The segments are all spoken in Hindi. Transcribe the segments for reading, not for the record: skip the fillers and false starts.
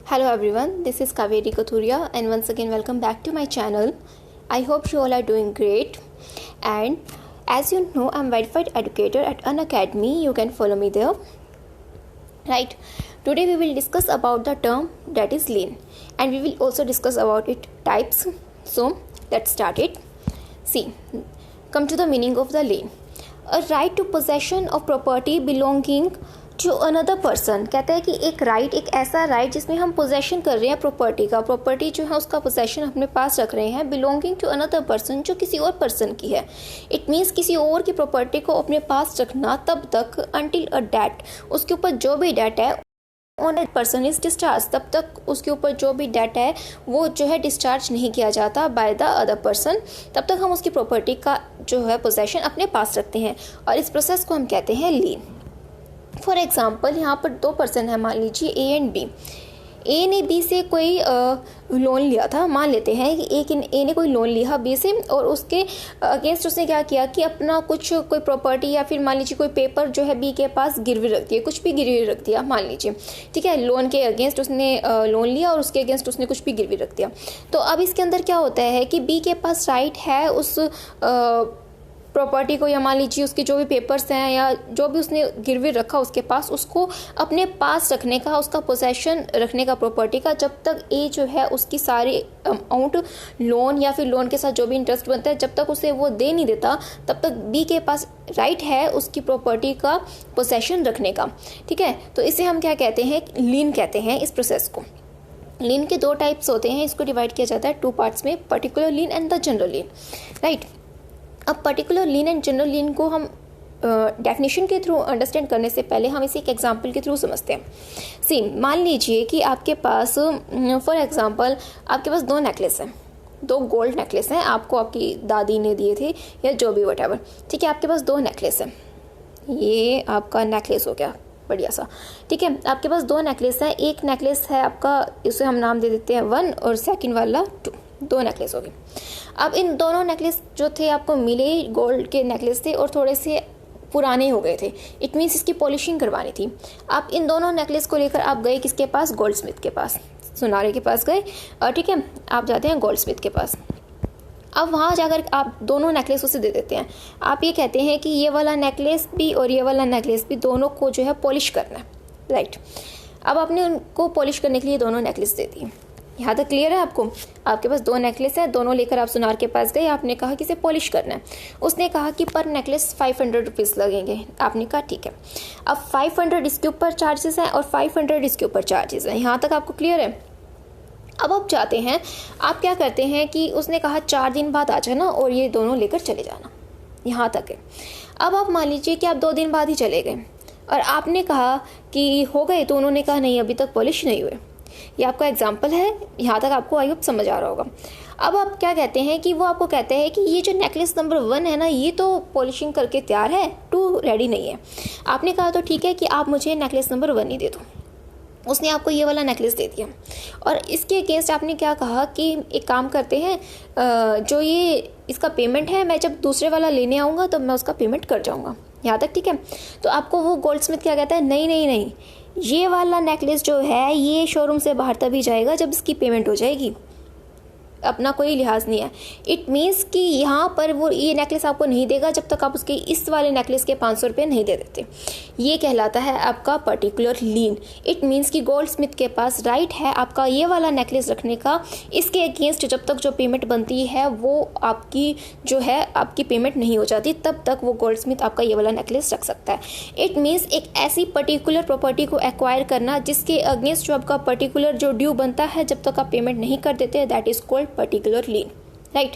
Hello everyone, this is Kaveri Kathuria and once again welcome back to my channel. I hope you all are doing great, and as you know I'm verified educator at Unacademy. You can follow me there. Right, today we will discuss about the term that is lean, and we will also discuss about its types. So let's start it. See, come to the meaning of the lean. A right to possession of property belonging to another person. कहता है कि एक राइट, एक ऐसा राइट जिसमें हम पोजेशन कर रहे हैं प्रॉपर्टी का, प्रॉपर्टी जो है उसका पोजेशन अपने पास रख रहे हैं, बिलोंगिंग टू अनदर पर्सन, जो किसी और पर्सन की है. इट मीन्स किसी और की प्रॉपर्टी को अपने पास रखना तब तक अंटिल अ डेट, उसके ऊपर जो भी डेट है on that person is discharge, तब तक उसके ऊपर जो भी डेट है वो जो है डिस्चार्ज नहीं किया जाता बाय द अदर पर्सन. तब तक हम उसकी प्रॉपर्टी का जो है पोजेशन अपने पास रखते हैं और इस प्रोसेस को हम कहते हैं लीन. फॉर एग्जाम्पल यहाँ पर दो पर्सन है, मान लीजिए ए एंड बी. ए ने बी से कोई लोन लिया था. मान लेते हैं कि ए ने कोई लोन लिया बी से और उसके अगेंस्ट उसने क्या किया कि अपना कोई प्रॉपर्टी या फिर मान लीजिए कोई पेपर जो है बी के पास गिरवी रख दिया, कुछ भी गिरवी रख दिया मान लीजिए. ठीक है, लोन के अगेंस्ट उसने लोन लिया और उसके अगेंस्ट उसने कुछ भी गिरवी रख दिया. तो अब इसके अंदर क्या होता है कि बी के पास राइट है उस प्रॉपर्टी को, या मान लीजिए उसके जो भी पेपर्स हैं या जो भी उसने गिरवी रखा उसके पास, उसको अपने पास रखने का, उसका पोजेशन रखने का प्रॉपर्टी का, जब तक ए जो है उसकी सारी अमाउंट लोन या फिर लोन के साथ जो भी इंटरेस्ट बनता है जब तक उसे वो दे नहीं देता तब तक बी के पास राइट है उसकी प्रॉपर्टी का पोजेशन रखने का. ठीक है, तो इसे हम क्या कहते हैं, लीन कहते हैं इस प्रोसेस को. लीन के दो टाइप्स होते हैं, इसको डिवाइड किया जाता है टू पार्ट्स में, particular lean and the general lean. Right, अब पर्टिकुलर लीन एंड जनरल लीन को हम डेफिनेशन के थ्रू अंडरस्टैंड करने से पहले हम इसे एक एग्जांपल के थ्रू समझते हैं. सी, मान लीजिए कि आपके पास फॉर एग्जांपल आपके पास दो नेकलेस हैं, दो गोल्ड नेकलेस हैं, आपको आपकी दादी ने दिए थे या जो भी वटएवर. ठीक है, आपके पास दो नेकलेस हैं, ये आपका नेकलेस हो गया बढ़िया सा. ठीक है, आपके पास दो नेकलेस हैं. एक नेकलेस है आपका, इसे हम नाम दे देते हैं 1 और सेकंड वाला 2. दो नेकलेस हो गए. अब इन दोनों नेकलेस जो थे आपको मिले, गोल्ड के नेकलेस थे और थोड़े से पुराने हो गए थे. इट मीन्स इसकी पॉलिशिंग करवानी थी. आप इन दोनों नेकलेस को लेकर आप गए किसके पास, गोल्ड स्मिथ के पास, सुनारे के पास गए. और ठीक है, आप जाते हैं गोल्ड स्मिथ के पास. अब वहाँ जाकर आप दोनों नेकलेस उसे दे देते हैं. आप ये कहते हैं कि ये वाला नेकलेस भी और ये वाला नेकलेस भी दोनों को जो है पॉलिश करना है. राइट, अब आपने उनको पॉलिश करने के लिए दोनों नेकलेस दे दिए. यहाँ तक क्लियर है आपको. आपके पास दो नेकलेस है, दोनों लेकर आप सुनार के पास गए, आपने कहा कि इसे पॉलिश करना है. उसने कहा कि पर नेकलेस 500 रुपीज़ लगेंगे. आपने कहा ठीक है. अब 500 इसके ऊपर चार्जेस हैं और 500 इसके ऊपर चार्जेस हैं. यहाँ तक आपको क्लियर है. अब आप जाते हैं, आप क्या करते हैं कि उसने कहा 4 दिन बाद आ जाना और ये दोनों लेकर चले जाना. यहाँ तक है. अब आप मान लीजिए कि आप 2 दिन बाद ही चले गए और आपने कहा कि हो गए, तो उन्होंने कहा नहीं अभी तक पॉलिश नहीं हुए. ये आपका एग्जाम्पल है. यहाँ तक आपको आई होप समझ आ रहा होगा. अब आप क्या कहते हैं कि वो आपको कहते हैं कि ये जो नेकलेस नंबर 1 है ना, ये तो पॉलिशिंग करके तैयार है, 2 रेडी नहीं है. आपने कहा तो ठीक है कि आप मुझे नेकलेस नंबर 1 ही दे दो. उसने आपको ये वाला नेकलेस दे दिया और इसके अगेंस्ट आपने क्या कहा कि एक काम करते हैं, जो ये इसका पेमेंट है मैं जब दूसरे वाला लेने आऊँगा तो मैं उसका पेमेंट कर जाऊँगा. यहाँ तक ठीक है. तो आपको वो गोल्ड स्मिथ क्या कहता है, नहीं नहीं नहीं, ये वाला नेकलेस जो है ये शोरूम से बाहर तभी जाएगा जब इसकी पेमेंट हो जाएगी. अपना कोई लिहाज नहीं है. इट मीन्स कि यहाँ पर वो ये नेकलेस आपको नहीं देगा जब तक आप उसके इस वाले नेकलेस के 500 रुपये नहीं दे देते. ये कहलाता है आपका पर्टिकुलर लीन. इट मीन्स कि गोल्ड स्मिथ के पास राइट है आपका ये वाला नेकलेस रखने का. इसके अगेंस्ट जब तक जो पेमेंट बनती है वो आपकी जो है आपकी पेमेंट नहीं हो जाती, तब तक वो गोल्ड स्मिथ आपका ये वाला नेकलेस रख सकता है. इट मीन्स एक ऐसी पर्टिकुलर प्रॉपर्टी को एक्वायर करना जिसके अगेंस्ट जो आपका पर्टिकुलर जो ड्यू बनता है जब तक आप पेमेंट नहीं कर देते, that is called particular lean. Right,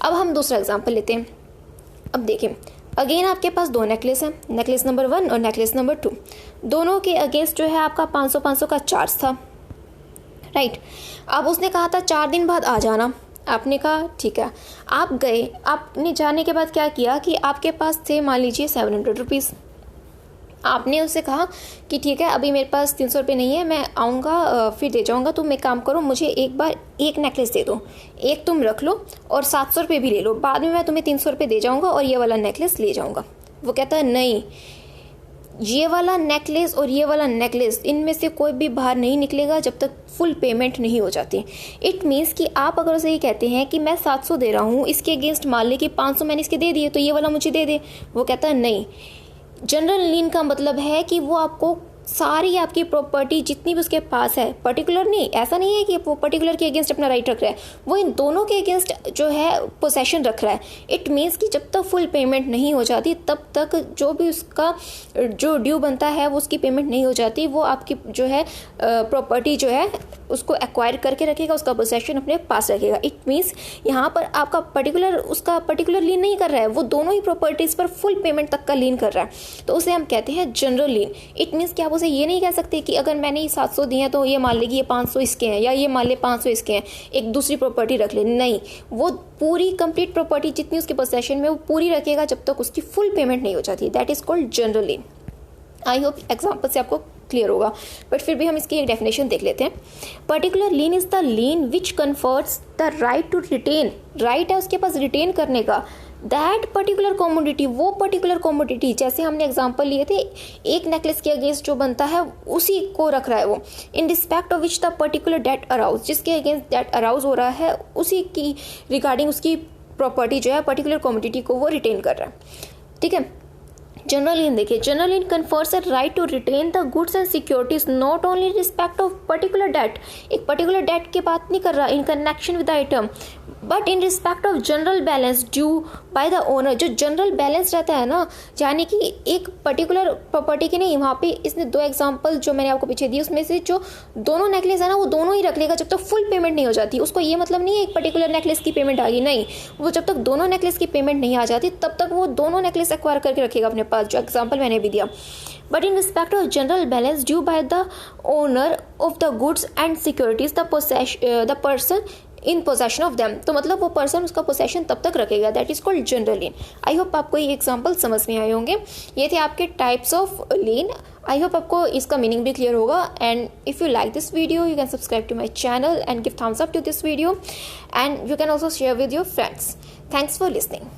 अब हम दूसरा एग्जांपल लेते हैं. अब देखें, अगेन आपके पास दो नेकलेस हैं, नेकलेस नंबर 1 और नेकलेस नंबर 2. दोनों के अगेंस्ट जो है आपका 500 का चार्ज था. राइट, अब उसने कहा था 4 दिन बाद आ जाना. आपने कहा ठीक है. आप गए, आपने जाने के बाद क्या किया कि आपके पास थे मान लीजिए 700 रुपीज़. आपने उससे कहा कि ठीक है अभी मेरे पास 300 रुपये नहीं है, मैं आऊँगा फिर दे जाऊँगा. तुम एक काम करो, मुझे एक बार एक नेकलेस दे दो, एक तुम रख लो और 700 रुपये भी ले लो, बाद में मैं तुम्हें 300 रुपये दे जाऊँगा और ये वाला नेकलेस ले जाऊँगा. वो कहता है नहीं, ये वाला नेकलेस और ये वाला नेकलेस, इनमें से कोई भी बाहर नहीं निकलेगा जब तक फुल पेमेंट नहीं हो जाती। इट मीन्स कि आप अगर उसे ये कहते हैं कि मैं 700 दे रहा हूँ, इसके अगेंस्ट मान ले कि 500 मैंने इसके दे दिए, तो ये वाला मुझे दे दे। वो कहता है नहीं। जनरल लीन का मतलब है कि वो आपको सारी आपकी प्रॉपर्टी जितनी भी उसके पास है, पर्टिकुलर नहीं, ऐसा नहीं है कि वो पर्टिकुलर के अगेंस्ट अपना राइट रख रहा है, वो इन दोनों के अगेंस्ट जो है पोसेशन रख रहा है। इट मीन्स कि जब तक फुल पेमेंट नहीं हो जाती तब तक जो भी उसका जो ड्यू बनता है वो उसकी पेमेंट नहीं हो जाती, वो आपकी जो है प्रॉपर्टी जो है उसको एक्वायर करके रखेगा, उसका पोसेशन अपने पास रखेगा। इट मीन्स यहाँ पर आपका उसका पर्टिकुलर लीन नहीं कर रहा है, वो दोनों ही प्रॉपर्टीज पर फुल पेमेंट तक का लीन कर रहा है, तो उसे हम कहते हैं जनरल लीन। इट मीन्स कि आप उसे ये नहीं कह सकते कि अगर मैंने ये 700 दिए हैं तो ये मान ले कि ये 500 इसके हैं, या ये मान ले 500 इसके हैं, एक दूसरी प्रॉपर्टी रख ले। नहीं, वो पूरी कंप्लीट प्रॉपर्टी जितनी उसके पोसेशन में वो पूरी रखेगा जब तक उसकी फुल पेमेंट नहीं हो जाती। That is called general lean. I hope example से आपको क्लियर होगा, बट फिर भी हम इसकी एक डेफिनेशन देख लेते हैं। Particular lien is the lien which confers the right to retain, right है उसके पास रिटेन करने का, दैट पर्टिकुलर कॉमोडिटी, वो पर्टिकुलर कॉमोडिटी, जैसे हमने एग्जांपल लिए थे, एक नेकलेस के अगेंस्ट जो बनता है उसी को रख रहा है वो, in respect of which the particular debt arises, जिसके अगेंस्ट डेट अराउज हो रहा है उसी की रिगार्डिंग उसकी प्रॉपर्टी जो है पर्टिकुलर कॉमोडिटी को वो रिटेन कर रहा है। ठीक है। जनरल लीन देखिए, general lien confers a right to retain the goods and securities not only respect of particular debt, एक पर्टिकुलर डेट की बात नहीं कर रहा in connection with the item, but in respect of general balance due by the owner. जो जनरल बैलेंस रहता है ना, यानी कि एक पर्टिकुलर प्रॉपर्टी के नहीं, वहाँ पे इसने दो एग्जांपल जो मैंने आपको पीछे दी उसमें से जो दोनों नेकलेस है ना वो दोनों ही रख लेगा जब तक फुल पेमेंट नहीं हो जाती। उसको ये मतलब नहीं है एक पर्टिकुलर नेकलेस की पेमेंट आ गई, नहीं, वो जब तक दोनों नेकलेस की पेमेंट नहीं आ जाती तब तक वो दोनों नेकलेस एक्वायर करके रखेगा अपने पास, जो एग्जाम्पल मैंने भी दिया। But in respect of general balance due by the owner of the goods and securities, the person in possession of them, तो मतलब वो पर्सन उसका पोसेशन तब तक रखेगा, that is called general lean. I hope आपको ये एग्जांपल समझ में आए होंगे। ये थे आपके types of lien. I hope आपको इसका मीनिंग भी क्लियर होगा। And if you like this video you can subscribe to my channel and give thumbs up to this video, and you can also share with your friends. Thanks for listening.